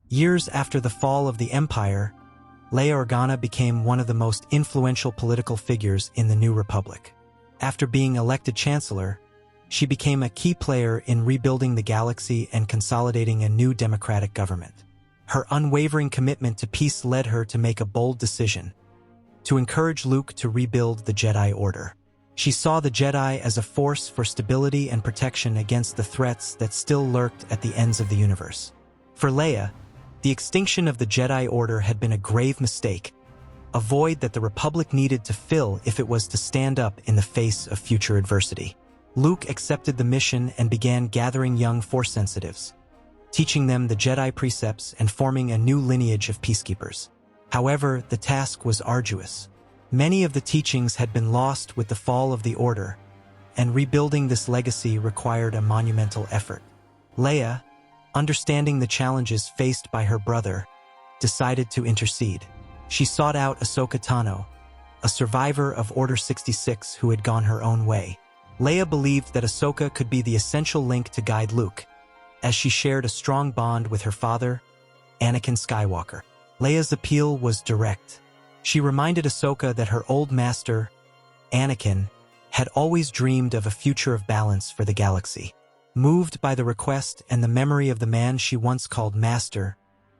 Years after the fall of the Empire, Leia Organa became one of the most influential political figures in the New Republic. After being elected Chancellor, she became a key player in rebuilding the galaxy and consolidating a new democratic government. Her unwavering commitment to peace led her to make a bold decision: to encourage Luke to rebuild the Jedi Order. She saw the Jedi as a force for stability and protection against the threats that still lurked at the ends of the universe. For Leia, the extinction of the Jedi Order had been a grave mistake, a void that the Republic needed to fill if it was to stand up in the face of future adversity. Luke accepted the mission and began gathering young Force sensitives, teaching them the Jedi precepts and forming a new lineage of peacekeepers. However, the task was arduous. Many of the teachings had been lost with the fall of the Order, and rebuilding this legacy required a monumental effort. Leia, understanding the challenges faced by her brother, decided to intercede. She sought out Ahsoka Tano, a survivor of Order 66 who had gone her own way. Leia believed that Ahsoka could be the essential link to guide Luke, as she shared a strong bond with her father, Anakin Skywalker. Leia's appeal was direct. She reminded Ahsoka that her old master, Anakin, had always dreamed of a future of balance for the galaxy. Moved by the request and the memory of the man she once called Master,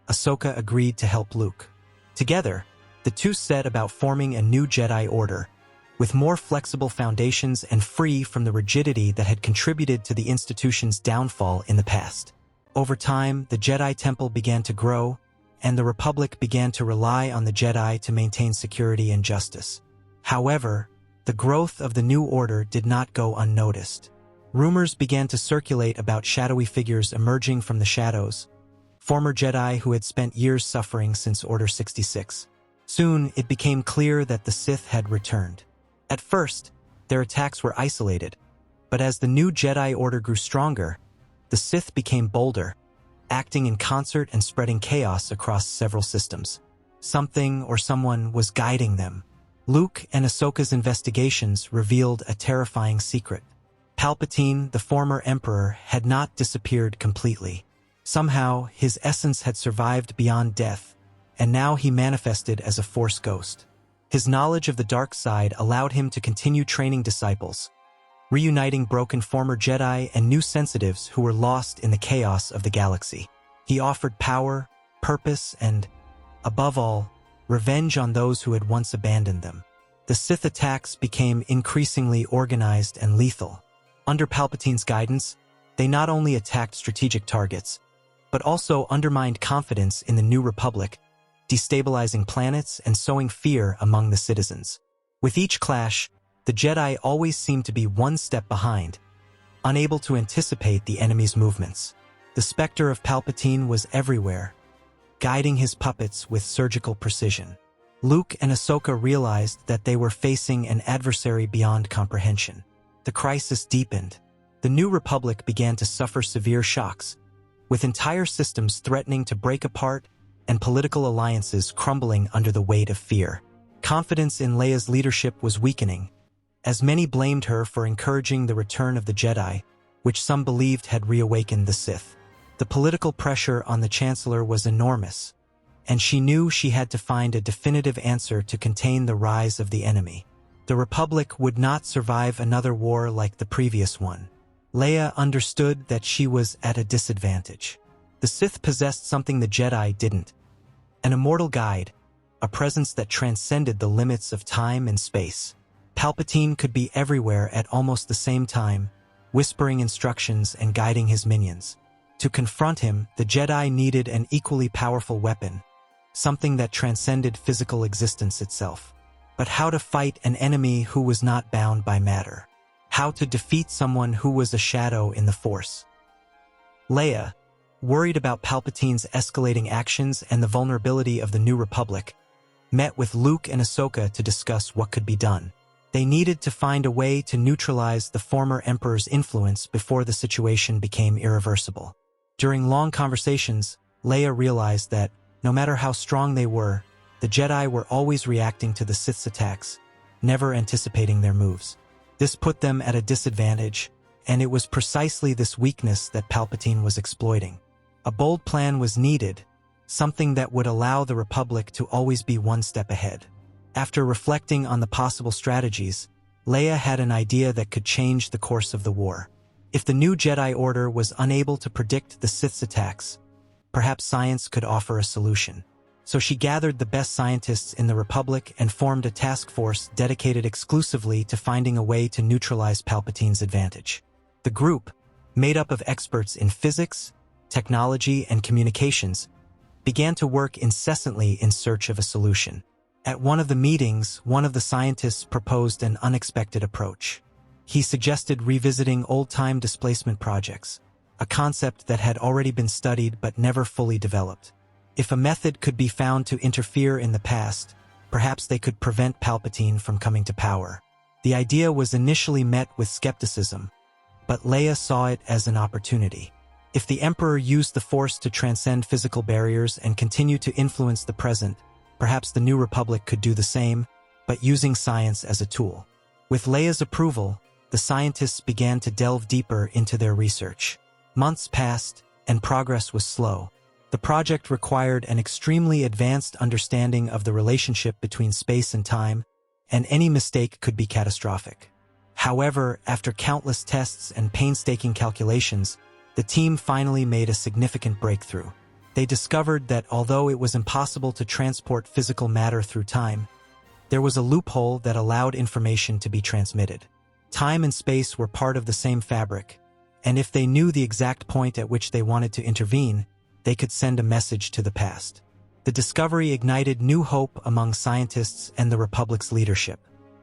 Ahsoka agreed to help Luke. Together, the two set about forming a new Jedi Order, with more flexible foundations and free from the rigidity that had contributed to the institution's downfall in the past. Over time, the Jedi Temple began to grow, and the Republic began to rely on the Jedi to maintain security and justice. However, the growth of the new order did not go unnoticed. Rumors began to circulate about shadowy figures emerging from the shadows, former Jedi who had spent years suffering since Order 66. Soon, it became clear that the Sith had returned. At first, their attacks were isolated, but as the new Jedi Order grew stronger, the Sith became bolder, acting in concert and spreading chaos across several systems. Something or someone was guiding them. Luke and Ahsoka's investigations revealed a terrifying secret. Palpatine, the former Emperor, had not disappeared completely. Somehow, his essence had survived beyond death, and now he manifested as a Force ghost. His knowledge of the dark side allowed him to continue training disciples, reuniting broken former Jedi and new sensitives who were lost in the chaos of the galaxy. He offered power, purpose, and, above all, revenge on those who had once abandoned them. The Sith attacks became increasingly organized and lethal. Under Palpatine's guidance, they not only attacked strategic targets, but also undermined confidence in the New Republic, destabilizing planets and sowing fear among the citizens. With each clash, the Jedi always seemed to be one step behind, unable to anticipate the enemy's movements. The specter of Palpatine was everywhere, guiding his puppets with surgical precision. Luke and Ahsoka realized that they were facing an adversary beyond comprehension. The crisis deepened. The New Republic began to suffer severe shocks, with entire systems threatening to break apart and political alliances crumbling under the weight of fear. Confidence in Leia's leadership was weakening, as many blamed her for encouraging the return of the Jedi, which some believed had reawakened the Sith. The political pressure on the Chancellor was enormous, and she knew she had to find a definitive answer to contain the rise of the enemy. The Republic would not survive another war like the previous one. Leia understood that she was at a disadvantage. The Sith possessed something the Jedi didn't: an immortal guide, a presence that transcended the limits of time and space. Palpatine could be everywhere at almost the same time, whispering instructions and guiding his minions. To confront him, the Jedi needed an equally powerful weapon, something that transcended physical existence itself. But how to fight an enemy who was not bound by matter? How to defeat someone who was a shadow in the Force? Leia, worried about Palpatine's escalating actions and the vulnerability of the New Republic, met with Luke and Ahsoka to discuss what could be done. They needed to find a way to neutralize the former Emperor's influence before the situation became irreversible. During long conversations, Leia realized that, no matter how strong they were, the Jedi were always reacting to the Sith's attacks, never anticipating their moves. This put them at a disadvantage, and it was precisely this weakness that Palpatine was exploiting. A bold plan was needed, something that would allow the Republic to always be one step ahead. After reflecting on the possible strategies, Leia had an idea that could change the course of the war. If the new Jedi Order was unable to predict the Sith's attacks, perhaps science could offer a solution. So she gathered the best scientists in the Republic and formed a task force dedicated exclusively to finding a way to neutralize Palpatine's advantage. The group, made up of experts in physics, technology, and communications, began to work incessantly in search of a solution. At one of the meetings, one of the scientists proposed an unexpected approach. He suggested revisiting old-time displacement projects, a concept that had already been studied but never fully developed. If a method could be found to interfere in the past, perhaps they could prevent Palpatine from coming to power. The idea was initially met with skepticism, but Leia saw it as an opportunity. If the Emperor used the Force to transcend physical barriers and continue to influence the present, perhaps the New Republic could do the same, but using science as a tool. With Leia's approval, the scientists began to delve deeper into their research. Months passed, and progress was slow. The project required an extremely advanced understanding of the relationship between space and time, and any mistake could be catastrophic. However, after countless tests and painstaking calculations, the team finally made a significant breakthrough. They discovered that although it was impossible to transport physical matter through time, there was a loophole that allowed information to be transmitted. Time and space were part of the same fabric, and if they knew the exact point at which they wanted to intervene, they could send a message to the past. The discovery ignited new hope among scientists and the Republic's leadership.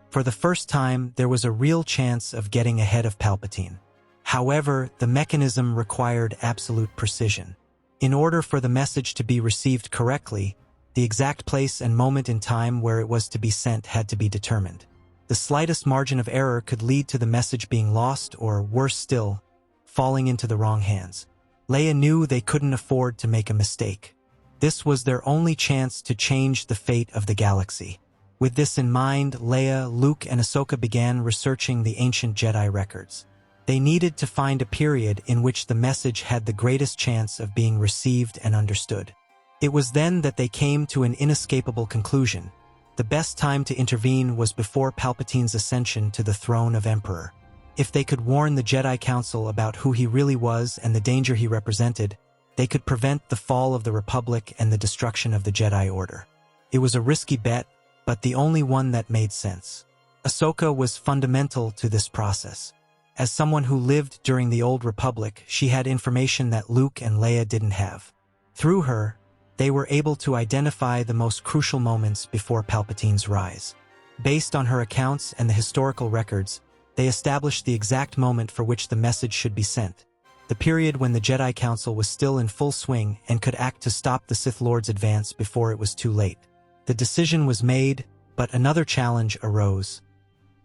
For the first time, there was a real chance of getting ahead of Palpatine. However, the mechanism required absolute precision. In order for the message to be received correctly, the exact place and moment in time where it was to be sent had to be determined. The slightest margin of error could lead to the message being lost or, worse still, falling into the wrong hands. Leia knew they couldn't afford to make a mistake. This was their only chance to change the fate of the galaxy. With this in mind, Leia, Luke, and Ahsoka began researching the ancient Jedi records. They needed to find a period in which the message had the greatest chance of being received and understood. It was then that they came to an inescapable conclusion. The best time to intervene was before Palpatine's ascension to the throne of Emperor. If they could warn the Jedi Council about who he really was and the danger he represented, they could prevent the fall of the Republic and the destruction of the Jedi Order. It was a risky bet, but the only one that made sense. Ahsoka was fundamental to this process. As someone who lived during the Old Republic, she had information that Luke and Leia didn't have. Through her, they were able to identify the most crucial moments before Palpatine's rise. Based on her accounts and the historical records, they established the exact moment for which the message should be sent, the period when the Jedi Council was still in full swing and could act to stop the Sith Lord's advance before it was too late. The decision was made, but another challenge arose: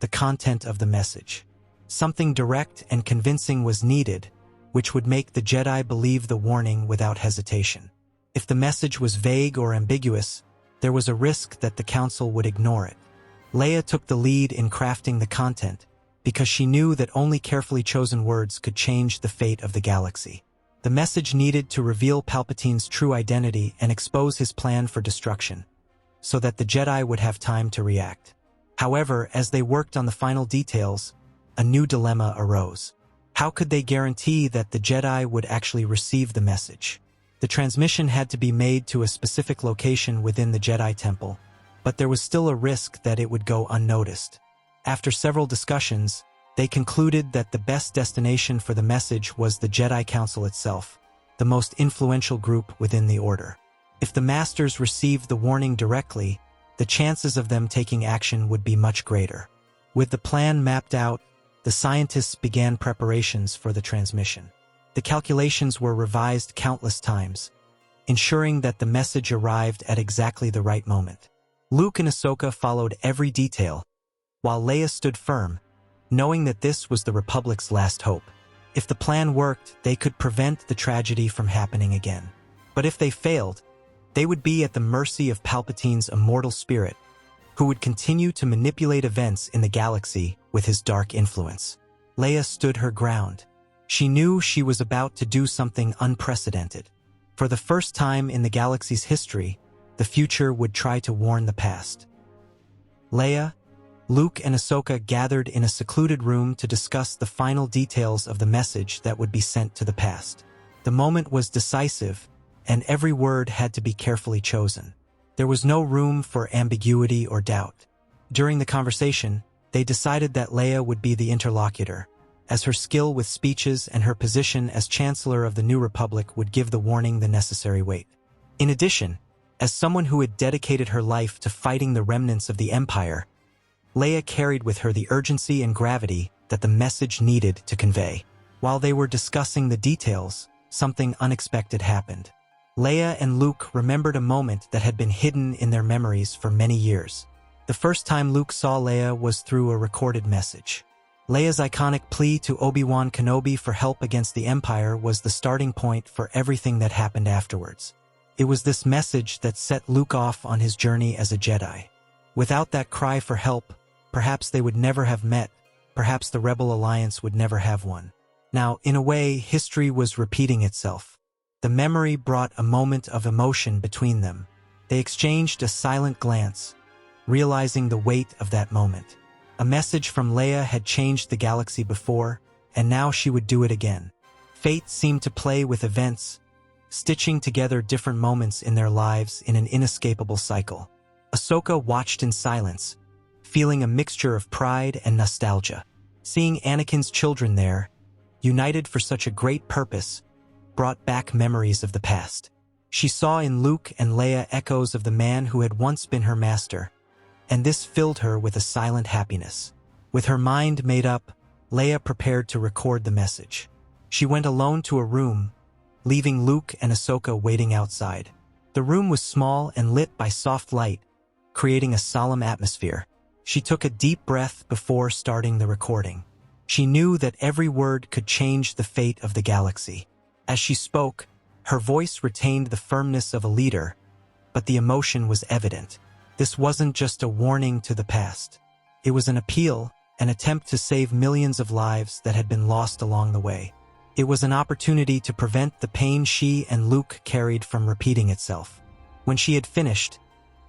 the content of the message. Something direct and convincing was needed, which would make the Jedi believe the warning without hesitation. If the message was vague or ambiguous, there was a risk that the Council would ignore it. Leia took the lead in crafting the content, because she knew that only carefully chosen words could change the fate of the galaxy. The message needed to reveal Palpatine's true identity and expose his plan for destruction, so that the Jedi would have time to react. However, as they worked on the final details, a new dilemma arose. How could they guarantee that the Jedi would actually receive the message? The transmission had to be made to a specific location within the Jedi Temple, but there was still a risk that it would go unnoticed. After several discussions, they concluded that the best destination for the message was the Jedi Council itself, the most influential group within the Order. If the Masters received the warning directly, the chances of them taking action would be much greater. With the plan mapped out, the scientists began preparations for the transmission. The calculations were revised countless times, ensuring that the message arrived at exactly the right moment. Luke and Ahsoka followed every detail, while Leia stood firm, knowing that this was the Republic's last hope. If the plan worked, they could prevent the tragedy from happening again. But if they failed, they would be at the mercy of Palpatine's immortal spirit, who would continue to manipulate events in the galaxy with his dark influence. Leia stood her ground. She knew she was about to do something unprecedented. For the first time in the galaxy's history, the future would try to warn the past. Leia, Luke, and Ahsoka gathered in a secluded room to discuss the final details of the message that would be sent to the past. The moment was decisive, and every word had to be carefully chosen. There was no room for ambiguity or doubt. During the conversation, they decided that Leia would be the interlocutor, as her skill with speeches and her position as Chancellor of the New Republic would give the warning the necessary weight. In addition, as someone who had dedicated her life to fighting the remnants of the Empire, Leia carried with her the urgency and gravity that the message needed to convey. While they were discussing the details, something unexpected happened. Leia and Luke remembered a moment that had been hidden in their memories for many years. The first time Luke saw Leia was through a recorded message. Leia's iconic plea to Obi-Wan Kenobi for help against the Empire was the starting point for everything that happened afterwards. It was this message that set Luke off on his journey as a Jedi. Without that cry for help, perhaps they would never have met, perhaps the Rebel Alliance would never have won. Now, in a way, history was repeating itself. The memory brought a moment of emotion between them. They exchanged a silent glance, realizing the weight of that moment. A message from Leia had changed the galaxy before, and now she would do it again. Fate seemed to play with events, stitching together different moments in their lives in an inescapable cycle. Ahsoka watched in silence, feeling a mixture of pride and nostalgia. Seeing Anakin's children there, united for such a great purpose, brought back memories of the past. She saw in Luke and Leia echoes of the man who had once been her master, and this filled her with a silent happiness. With her mind made up, Leia prepared to record the message. She went alone to a room, leaving Luke and Ahsoka waiting outside. The room was small and lit by soft light, creating a solemn atmosphere. She took a deep breath before starting the recording. She knew that every word could change the fate of the galaxy. As she spoke, her voice retained the firmness of a leader, but the emotion was evident. This wasn't just a warning to the past. It was an appeal, an attempt to save millions of lives that had been lost along the way. It was an opportunity to prevent the pain she and Luke carried from repeating itself. When she had finished,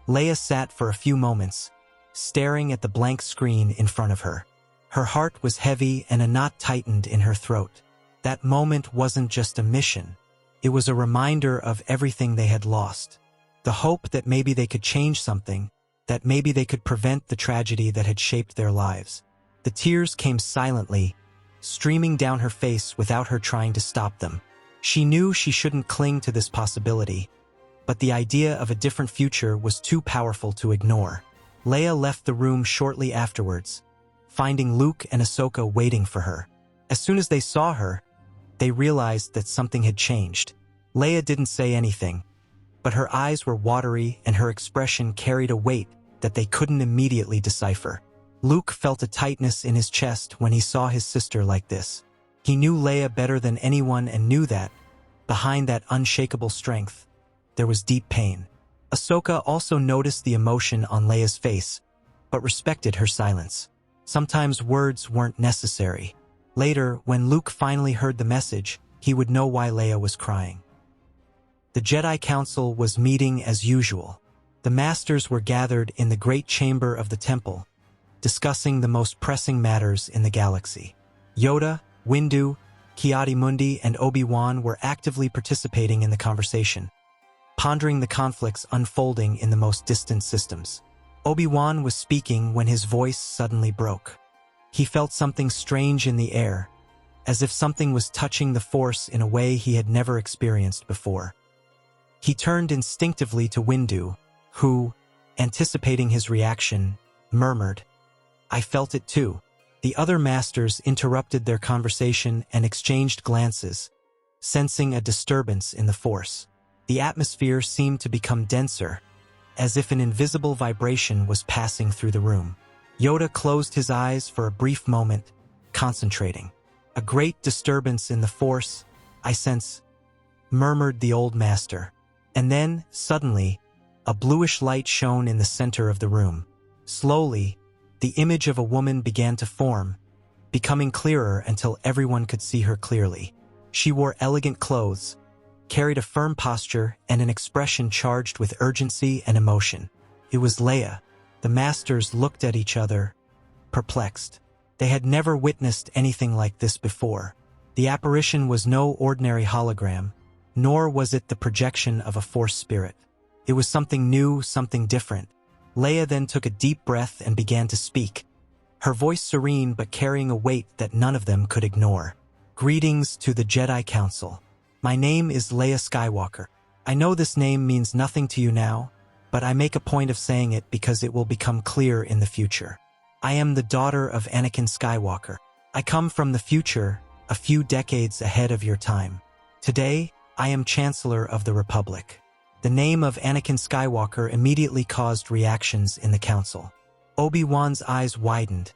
Leia sat for a few moments, staring at the blank screen in front of her. Her heart was heavy and a knot tightened in her throat. That moment wasn't just a mission. It was a reminder of everything they had lost. The hope that maybe they could change something, that maybe they could prevent the tragedy that had shaped their lives. The tears came silently, streaming down her face without her trying to stop them. She knew she shouldn't cling to this possibility, but the idea of a different future was too powerful to ignore. Leia left the room shortly afterwards, finding Luke and Ahsoka waiting for her. As soon as they saw her, they realized that something had changed. Leia didn't say anything, but her eyes were watery and her expression carried a weight that they couldn't immediately decipher. Luke felt a tightness in his chest when he saw his sister like this. He knew Leia better than anyone and knew that, behind that unshakable strength, there was deep pain. Ahsoka also noticed the emotion on Leia's face, but respected her silence. Sometimes words weren't necessary. Later, when Luke finally heard the message, he would know why Leia was crying. The Jedi Council was meeting as usual. The Masters were gathered in the great chamber of the temple, discussing the most pressing matters in the galaxy. Yoda, Windu, Ki-Adi-Mundi, and Obi-Wan were actively participating in the conversation, pondering the conflicts unfolding in the most distant systems. Obi-Wan was speaking when his voice suddenly broke. He felt something strange in the air, as if something was touching the Force in a way he had never experienced before. He turned instinctively to Windu, who, anticipating his reaction, murmured, "I felt it too." The other Masters interrupted their conversation and exchanged glances, sensing a disturbance in the Force. The atmosphere seemed to become denser, as if an invisible vibration was passing through the room. Yoda closed his eyes for a brief moment, concentrating. "A great disturbance in the Force, I sense," murmured the old master. And then, suddenly, a bluish light shone in the center of the room. Slowly, the image of a woman began to form, becoming clearer until everyone could see her clearly. She wore elegant clothes, carried a firm posture and an expression charged with urgency and emotion. It was Leia. The masters looked at each other, perplexed. They had never witnessed anything like this before. The apparition was no ordinary hologram, nor was it the projection of a Force spirit. It was something new, something different. Leia then took a deep breath and began to speak, her voice serene but carrying a weight that none of them could ignore. Greetings to the Jedi Council. My name is Leia Skywalker. I know this name means nothing to you now, but I make a point of saying it because it will become clear in the future. I am the daughter of Anakin Skywalker. I come from the future, a few decades ahead of your time. Today, I am Chancellor of the Republic. The name of Anakin Skywalker immediately caused reactions in the council. Obi-Wan's eyes widened,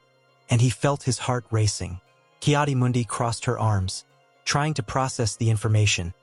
and he felt his heart racing. Ki-Adi-Mundi crossed her arms, trying to process the information,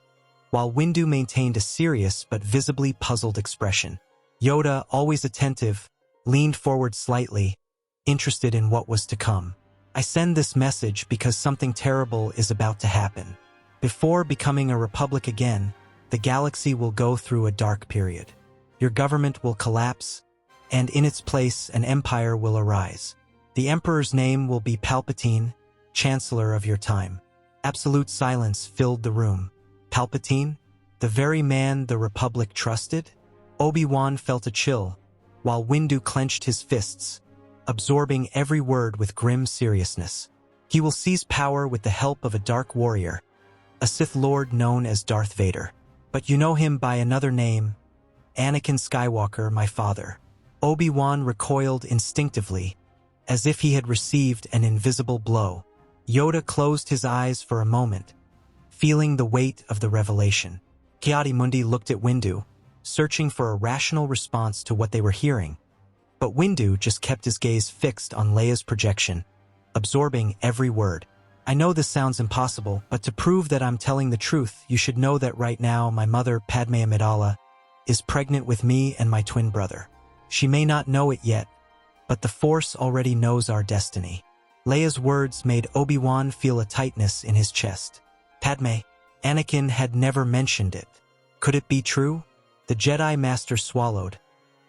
while Windu maintained a serious but visibly puzzled expression. Yoda, always attentive, leaned forward slightly, interested in what was to come. I send this message because something terrible is about to happen. Before becoming a republic again, the galaxy will go through a dark period. Your government will collapse, and in its place an empire will arise. The Emperor's name will be Palpatine, Chancellor of your time. Absolute silence filled the room. Palpatine? The very man the Republic trusted? Obi-Wan felt a chill, while Windu clenched his fists, absorbing every word with grim seriousness. He will seize power with the help of a dark warrior, a Sith Lord known as Darth Vader. But you know him by another name, Anakin Skywalker, my father. Obi-Wan recoiled instinctively, as if he had received an invisible blow. Yoda closed his eyes for a moment, feeling the weight of the revelation. Ki-Adi-Mundi looked at Windu, searching for a rational response to what they were hearing. But Windu just kept his gaze fixed on Leia's projection, absorbing every word. I know this sounds impossible, but to prove that I'm telling the truth, you should know that right now my mother, Padme Amidala, is pregnant with me and my twin brother. She may not know it yet, but the Force already knows our destiny. Leia's words made Obi-Wan feel a tightness in his chest. Padme, Anakin had never mentioned it. Could it be true? The Jedi Master swallowed,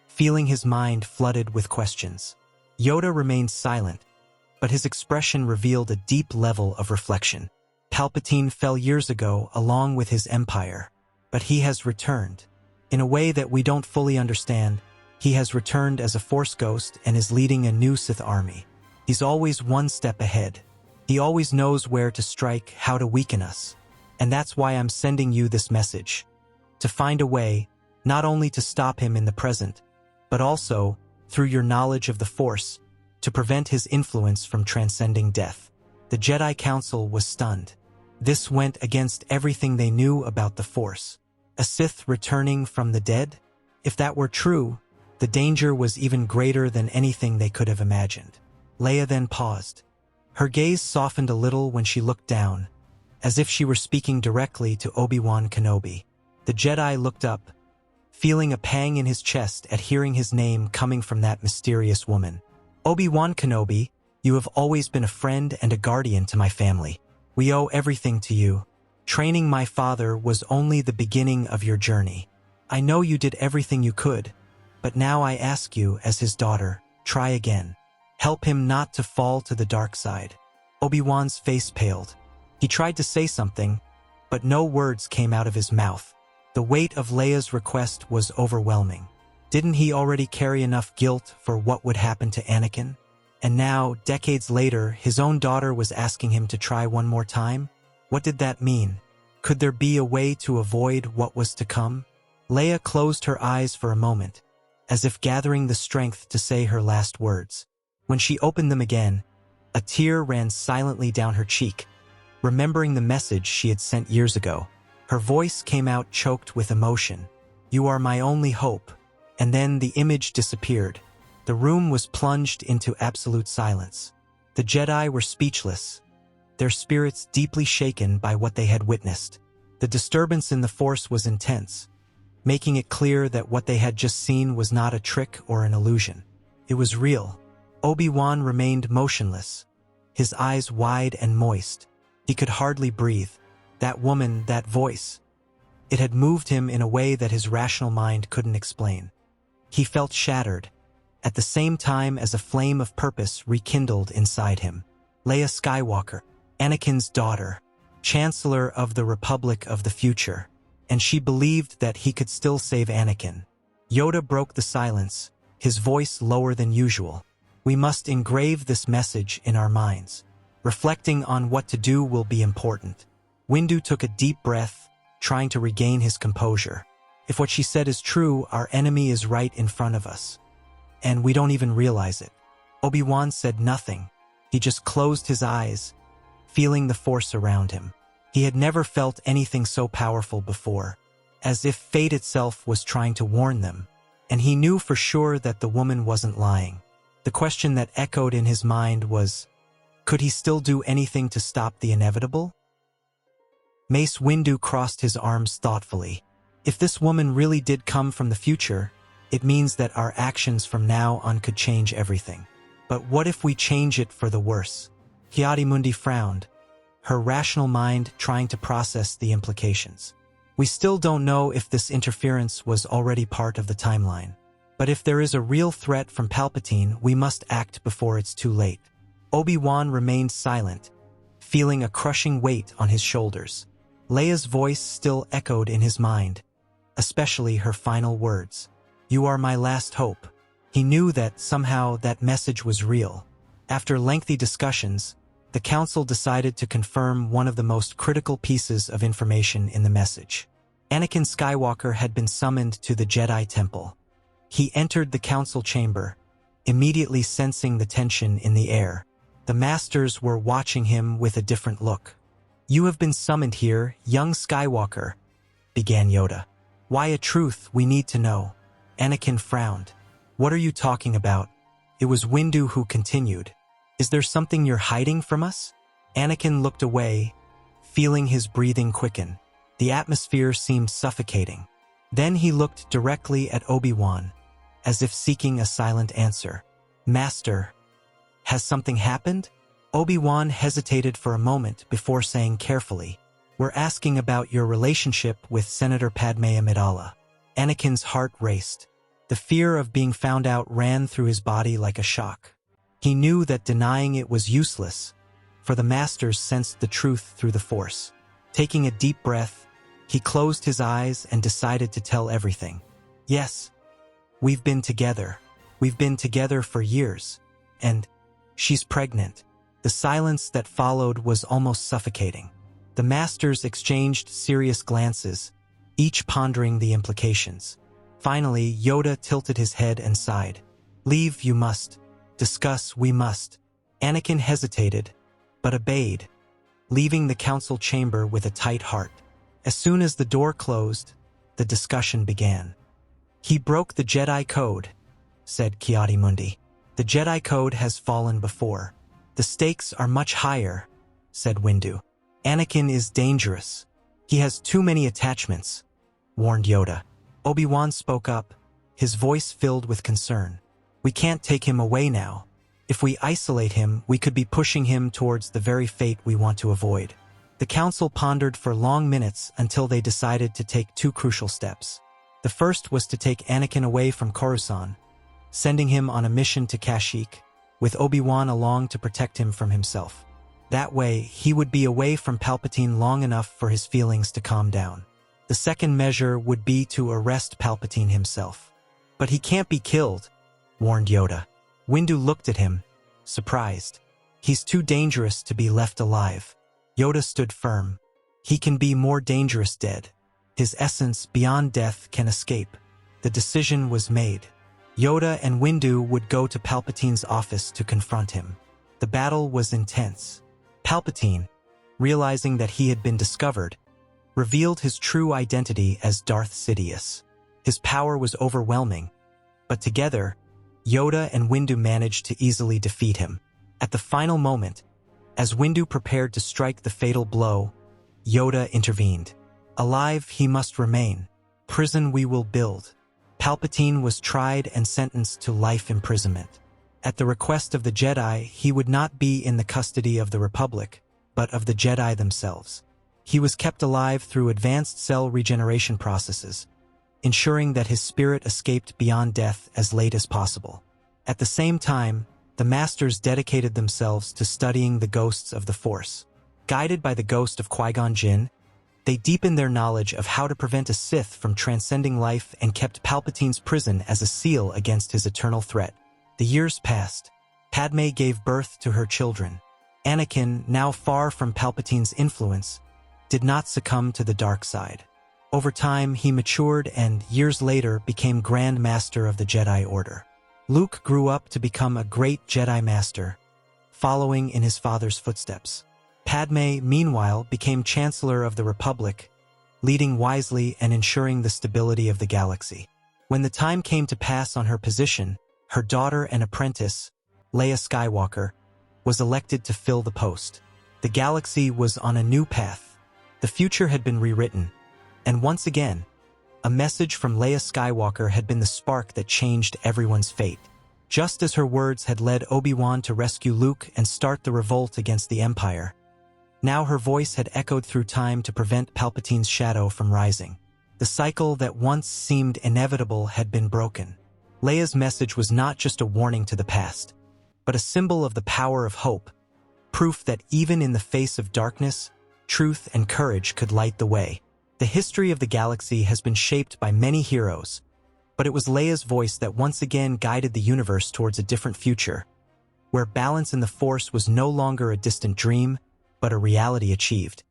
feeling his mind flooded with questions. Yoda remained silent, but his expression revealed a deep level of reflection. Palpatine fell years ago along with his empire, but he has returned. In a way that we don't fully understand, he has returned as a Force ghost and is leading a new Sith army. He's always one step ahead. He always knows where to strike, how to weaken us. And that's why I'm sending you this message. To find a way, not only to stop him in the present, but also, through your knowledge of the Force, to prevent his influence from transcending death. The Jedi Council was stunned. This went against everything they knew about the Force. A Sith returning from the dead? If that were true, the danger was even greater than anything they could have imagined. Leia then paused. Her gaze softened a little when she looked down, as if she were speaking directly to Obi-Wan Kenobi. The Jedi looked up, feeling a pang in his chest at hearing his name coming from that mysterious woman. Obi-Wan Kenobi, you have always been a friend and a guardian to my family. We owe everything to you. Training my father was only the beginning of your journey. I know you did everything you could, but now I ask you, as his daughter, try again. Help him not to fall to the dark side. Obi-Wan's face paled. He tried to say something, but no words came out of his mouth. The weight of Leia's request was overwhelming. Didn't he already carry enough guilt for what would happen to Anakin? And now, decades later, his own daughter was asking him to try one more time? What did that mean? Could there be a way to avoid what was to come? Leia closed her eyes for a moment, as if gathering the strength to say her last words. When she opened them again, a tear ran silently down her cheek, remembering the message she had sent years ago. Her voice came out choked with emotion. You are my only hope. And then the image disappeared. The room was plunged into absolute silence. The Jedi were speechless, their spirits deeply shaken by what they had witnessed. The disturbance in the Force was intense, making it clear that what they had just seen was not a trick or an illusion. It was real. Obi-Wan remained motionless, his eyes wide and moist. He could hardly breathe. That woman, that voice. It had moved him in a way that his rational mind couldn't explain. He felt shattered, at the same time as a flame of purpose rekindled inside him. Leia Skywalker, Anakin's daughter, Chancellor of the Republic of the future, and she believed that he could still save Anakin. Yoda broke the silence, his voice lower than usual. We must engrave this message in our minds. Reflecting on what to do will be important. Windu took a deep breath, trying to regain his composure. If what she said is true, our enemy is right in front of us. And we don't even realize it. Obi-Wan said nothing. He just closed his eyes, feeling the force around him. He had never felt anything so powerful before, as if fate itself was trying to warn them. And he knew for sure that the woman wasn't lying. The question that echoed in his mind was, could he still do anything to stop the inevitable? Mace Windu crossed his arms thoughtfully. If this woman really did come from the future, it means that our actions from now on could change everything. But what if we change it for the worse? Ki-Adi-Mundi frowned, her rational mind trying to process the implications. We still don't know if this interference was already part of the timeline. But if there is a real threat from Palpatine, we must act before it's too late. Obi-Wan remained silent, feeling a crushing weight on his shoulders. Leia's voice still echoed in his mind, especially her final words. "You are my last hope." He knew that somehow that message was real. After lengthy discussions, the council decided to confirm one of the most critical pieces of information in the message. Anakin Skywalker had been summoned to the Jedi Temple. He entered the council chamber, immediately sensing the tension in the air. The masters were watching him with a different look. "You have been summoned here, young Skywalker," began Yoda. "Why a truth we need to know." Anakin frowned. "What are you talking about?" It was Windu who continued. "Is there something you're hiding from us?" Anakin looked away, feeling his breathing quicken. The atmosphere seemed suffocating. Then he looked directly at Obi-Wan, as if seeking a silent answer. "Master, has something happened?" Obi-Wan hesitated for a moment before saying carefully, "We're asking about your relationship with Senator Padme Amidala." Anakin's heart raced. The fear of being found out ran through his body like a shock. He knew that denying it was useless, for the Masters sensed the truth through the Force. Taking a deep breath, he closed his eyes and decided to tell everything. "Yes, we've been together. We've been together for years. And she's pregnant." The silence that followed was almost suffocating. The Masters exchanged serious glances, each pondering the implications. Finally, Yoda tilted his head and sighed. "Leave you must. Discuss we must." Anakin hesitated, but obeyed, leaving the council chamber with a tight heart. As soon as the door closed, the discussion began. "He broke the Jedi Code," said Ki-Adi-Mundi. "The Jedi Code has fallen before. The stakes are much higher," said Windu. "Anakin is dangerous. He has too many attachments," warned Yoda. Obi-Wan spoke up, his voice filled with concern. "We can't take him away now. If we isolate him, we could be pushing him towards the very fate we want to avoid." The council pondered for long minutes until they decided to take two crucial steps. The first was to take Anakin away from Coruscant, sending him on a mission to Kashyyyk, with Obi-Wan along to protect him from himself. That way, he would be away from Palpatine long enough for his feelings to calm down. The second measure would be to arrest Palpatine himself. "But he can't be killed," warned Yoda. Windu looked at him, surprised. "He's too dangerous to be left alive." Yoda stood firm. "He can be more dangerous dead. His essence beyond death can escape." The decision was made. Yoda and Windu would go to Palpatine's office to confront him. The battle was intense. Palpatine, realizing that he had been discovered, revealed his true identity as Darth Sidious. His power was overwhelming, but together, Yoda and Windu managed to easily defeat him. At the final moment, as Windu prepared to strike the fatal blow, Yoda intervened. "Alive he must remain. Prison we will build." Palpatine was tried and sentenced to life imprisonment. At the request of the Jedi, he would not be in the custody of the Republic, but of the Jedi themselves. He was kept alive through advanced cell regeneration processes, ensuring that his spirit escaped beyond death as late as possible. At the same time, the Masters dedicated themselves to studying the ghosts of the Force. Guided by the ghost of Qui-Gon Jinn, they deepened their knowledge of how to prevent a Sith from transcending life and kept Palpatine's prison as a seal against his eternal threat. The years passed. Padme gave birth to her children. Anakin, now far from Palpatine's influence, did not succumb to the dark side. Over time, he matured and, years later, became Grand Master of the Jedi Order. Luke grew up to become a great Jedi Master, following in his father's footsteps. Padme, meanwhile, became Chancellor of the Republic, leading wisely and ensuring the stability of the galaxy. When the time came to pass on her position, her daughter and apprentice, Leia Skywalker, was elected to fill the post. The galaxy was on a new path. The future had been rewritten, and once again, a message from Leia Skywalker had been the spark that changed everyone's fate. Just as her words had led Obi-Wan to rescue Luke and start the revolt against the Empire, now her voice had echoed through time to prevent Palpatine's shadow from rising. The cycle that once seemed inevitable had been broken. Leia's message was not just a warning to the past, but a symbol of the power of hope, proof that even in the face of darkness, truth and courage could light the way. The history of the galaxy has been shaped by many heroes, but it was Leia's voice that once again guided the universe towards a different future, where balance in the Force was no longer a distant dream, but a reality achieved.